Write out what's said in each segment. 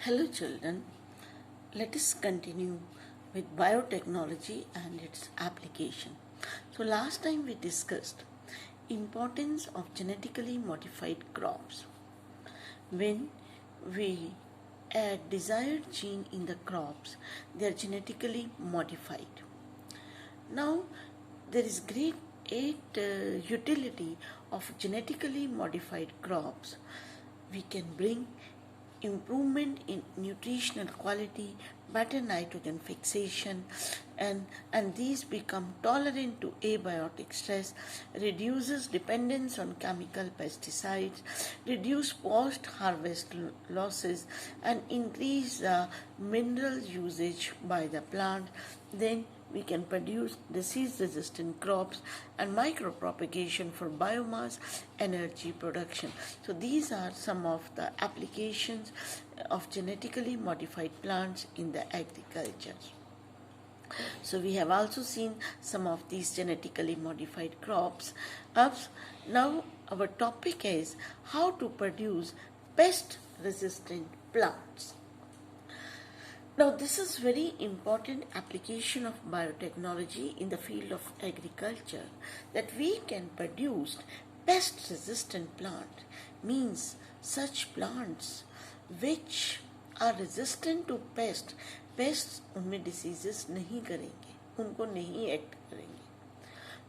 Hello children, let us continue with biotechnology and its application. So last time we discussed importance of genetically modified crops. When we add desired gene in the crops, they are genetically modified. Now there is great utility of genetically modified crops. We can bring improvement in nutritional quality, better nitrogen fixation, and these become tolerant to abiotic stress, reduces dependence on chemical pesticides, reduce post-harvest losses, and increase the mineral usage by the plant. Then we can produce disease-resistant crops and micropropagation for biomass energy production. So these are some of the applications of genetically modified plants in the agriculture. So we have also seen some of these genetically modified crops. Now our topic is how to produce pest-resistant plants. Now this is very important application of biotechnology in the field of agriculture, that we can produce pest resistant plant, means such plants which are resistant to pest. Pests उनमें diseases नहीं करेंगे, उनको नहीं act करेंगे,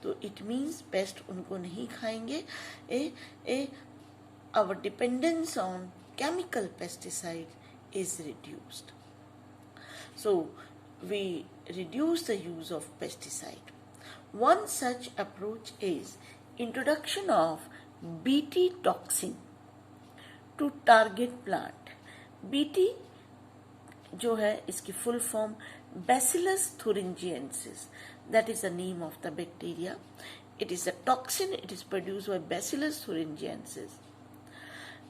तो it means pest उनको नहीं खाएंगे. Our dependence on chemical pesticide is reduced. So we reduce the use of pesticide. One such approach is introduction of Bt toxin to target plant. Bt जो है इसकी full form Bacillus thuringiensis, that is the name of the bacteria. It is a toxin, it is produced by Bacillus thuringiensis.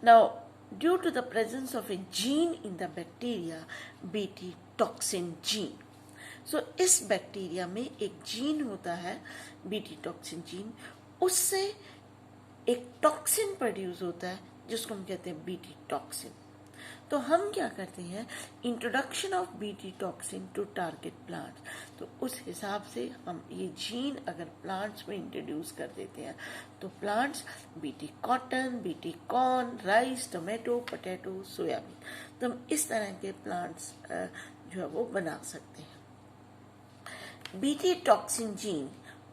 Now due to the presence of a gene in the bacteria, Bt toxin gene. So इस bacteria में एक gene होता है Bt toxin gene, उससे एक toxin produce होता है जिसको हम कहते हैं Bt toxin. तो हम क्या करते हैं, introduction of Bt toxin to target plants. तो उस हिसाब से हम ये जीन अगर प्लांट्स में इंट्रोड्यूस कर देते हैं तो plants Bt cotton, Bt corn, rice, tomato, potato, soybean, तो हम इस तरह के प्लांट्स जो है वो बना सकते हैं. Bt toxin gene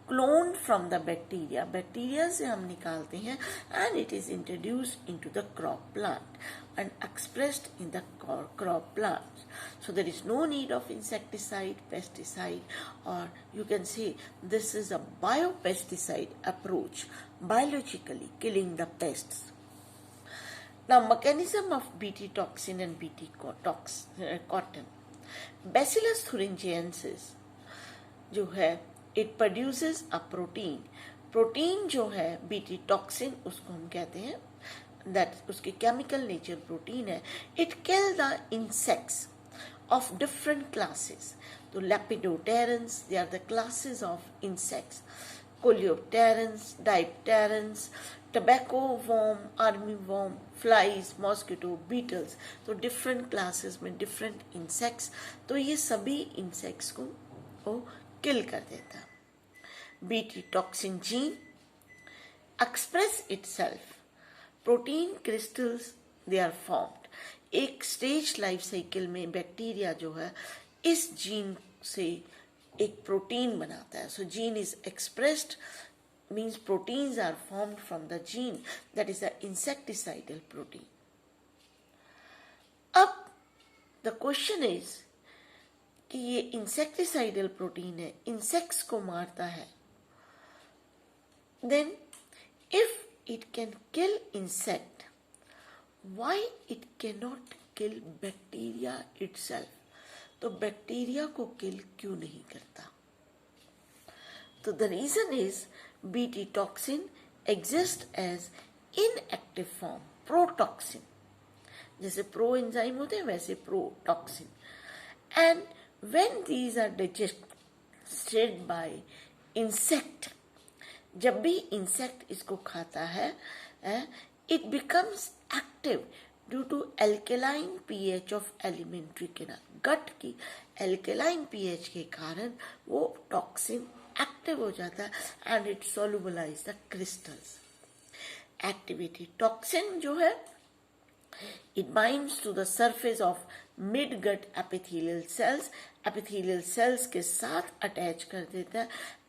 cloned from the bacteria, bacteria से हम निकालते हैं, and it is introduced into the crop plant and expressed in the crop plant. So there is no need of insecticide, pesticide, or you can say this is a biopesticide approach, biologically killing the pests. Now mechanism of Bt toxin and Bt cotton. Bacillus thuringiensis जो है it produces a protein. Protein जो है Bt toxin उसको हम कहते हैं, that उसकी chemical nature protein है. It kills the insects of different classes. तो lepidopterans, they are the classes of insects. Coleopterans, dipterans, tobacco worm, armyworm, flies, mosquito, beetles. तो different classes में different insects. तो ये सभी insects को वो किल कर देता. Bt toxin gene express itself. Protein crystals they are formed. एक स्टेज लाइफ साइकिल में बैक्टीरिया जो है इस जीन से एक प्रोटीन बनाता है. So gene is expressed means proteins are formed from the gene, that is the insecticidal protein. अब the question is कि ये इंसेक्टिसाइडल प्रोटीन है, इंसेक्ट्स को मारता है. Then if it can kill insect, why it cannot kill bacteria itself? तो bacteria को किल क्यों नहीं करता? तो the reason is Bt toxin exists as inactive form, protoxin. जैसे प्रो एंजाइम होते हैं वैसे protoxin. And when these are digested by insect, जब भी इंसेक्ट इसको खाता है, it becomes active due to alkaline pH of alimentary canal. Gut की एल्केलाइन पीएच के कारण वो टॉक्सिन एक्टिव हो जाता है and it solubilize the crystals. Activity toxin जो है it binds to the surface of mid-gut epithelial cells. epithelial cells के साथ attach कर देता है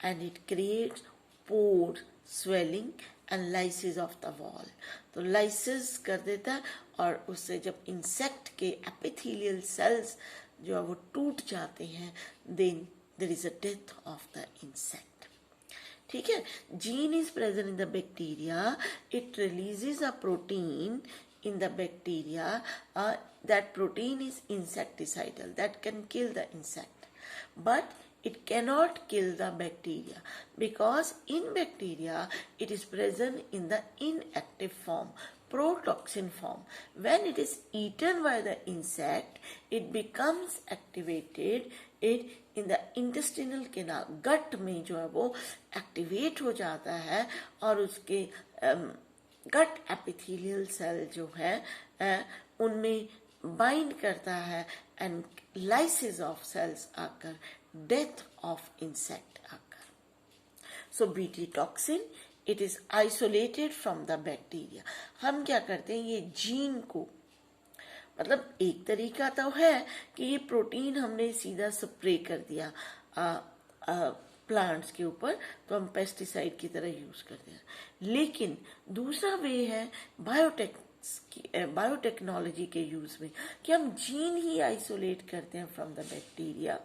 and it creates pore, swelling and lysis of the wall. तो lysis कर देता है और उससे जब insect के epithelial cells जो है वो टूट जाते हैं then there is a death of the insect. ठीक है, gene is present in the bacteria. It releases a protein in the bacteria. That protein is insecticidal, that can kill the insect, but it cannot kill the bacteria because in bacteria it is present in the inactive form, protoxin form. When it is eaten by the insect, it becomes activated in the intestinal canal. gut में जो है वो activate हो जाता है और उसके गट epithelial cell जो है उनमें बाइंड करता है and lysis of cells occur death of insect occur. So BT toxin it is isolated from the bacteria. हम क्या करते हैं, ये जीन को, मतलब एक तरीका तो है कि ये प्रोटीन हमने सीधा स्प्रे कर दिया प्लांट्स के ऊपर, तो हम पेस्टिसाइड की तरह यूज करते हैं. लेकिन दूसरा वे है बायोटेक्नोलॉजी के यूज में कि हम जीन ही आइसोलेट करते हैं फ्रॉम द बैक्टीरिया.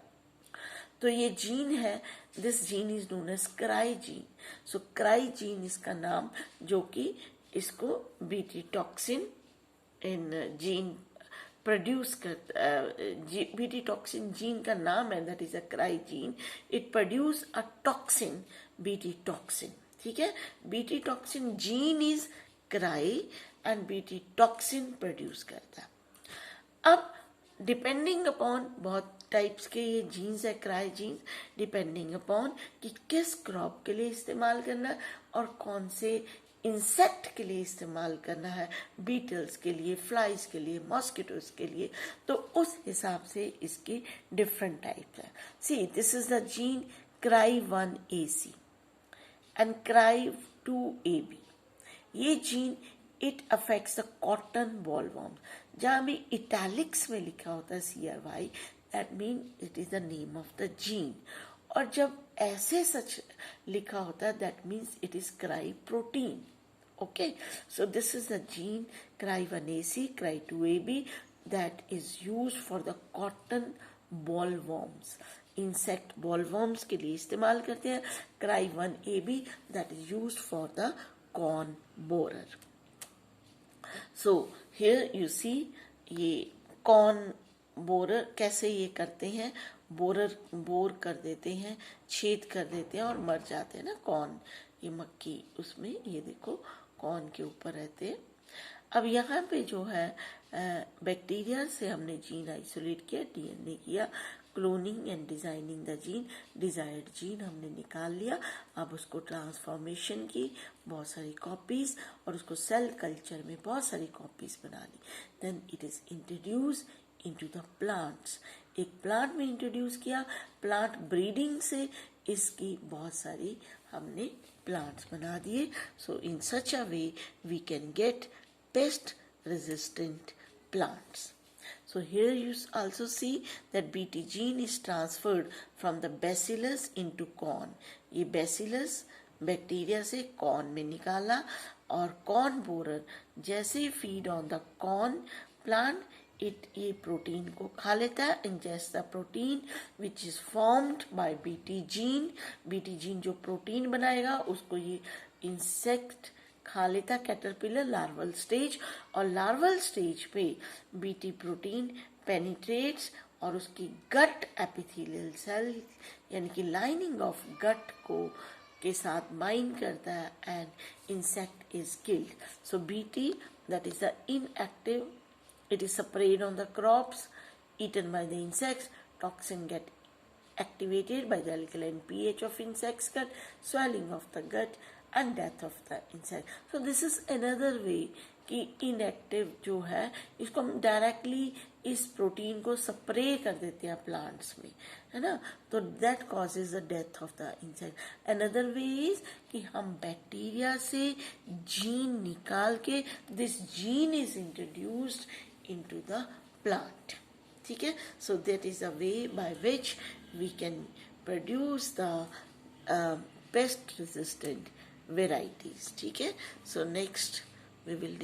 तो ये जीन है, this gene is known as cry gene. So cry gene इसका नाम, जो कि इसको बीटी टॉक्सिन इन जीन प्रोड्यूस कर, बीटी टॉक्सिन जीन का नाम है, that is a cry gene. It produce a toxin, BT toxin. ठीक है, BT toxin gene is cry and BT toxin produce करता है. अब डिपेंडिंग अपॉन, बहुत टाइप्स के ये जीन्स है क्राई जीन्स, डिपेंडिंग अपॉन कि किस क्रॉप के लिए इस्तेमाल करना है और कौन से इंसेक्ट के लिए इस्तेमाल करना है, बीटल्स के लिए, फ्लाइज के लिए, मॉस्किटोज के लिए, तो उस हिसाब से इसकी डिफरेंट टाइप्स है. See this is the gene cry 1AC and cry 2AB. ये gene it affects the cotton bollworm. जहां भी इटैलिक्स में लिखा होता है CRY, that mean it is the name of the gene. और जब ऐसे सच लिखा होता है, that means it is cry protein. Okay, so this is the gene Cry1AC, Cry2AB that is used for the cotton bollworms. Insect bollworms के लिए इस्तेमाल करते हैं. Cry1AB that is used for the corn borer. So here you see ये corn borer कैसे ये करते हैं, बोर कर देते हैं, छेद कर देते हैं और मर जाते हैं ना कॉर्न, ये मक्की उसमें, ये देखो कॉर्न के ऊपर रहते हैं. अब यहाँ पे जो है बैक्टीरिया से हमने जीन आइसोलेट किया, DNA किया, cloning and designing the gene, desired gene हमने निकाल लिया. अब उसको ट्रांसफॉर्मेशन की, बहुत सारी कॉपीज, और उसको सेल कल्चर में बहुत सारी कॉपीज बना ली. Then it is introduce into the plants. एक प्लांट में इंट्रोड्यूस किया, प्लांट ब्रीडिंग से इसकी बहुत सारी हमने plants बना दिए. So in such a way we can get pest resistant plants. So here you also see that BT gene is transferred from the bacillus into corn. ये bacillus बैक्टीरिया से corn में निकाला और कॉर्न बोरर जैसे ही feed on the corn plant, ये protein को खा लेता है, ingest the protein which is formed by BT gene. BT gene जो प्रोटीन बनाएगा उसको ये इंसेक्ट खा लेता, कैटरपिलर लार्वल स्टेज. और लार्वल स्टेज पे बीटी प्रोटीन पेनिट्रेट्स और उसकी गट एपिथेलियल सेल यानी कि लाइनिंग ऑफ गट को के साथ बाइंड करता है and insect is killed. So BT that is the inactive, it is sprayed on the crops, eaten by the insects, toxin get activated by the alkaline pH of insect's gut, swelling of the gut and death of the insect. So this is another way कि inactive जो है इसको हम directly इस protein को spray कर देते हैं प्लांट्स में, है ना, तो that causes the death of the insect. Another way is कि हम बैक्टीरिया से जीन निकाल के this gene is introduced into the plant, ठीक है। So that is a way by which we can produce the pest resistant varieties, ठीक है। So next we will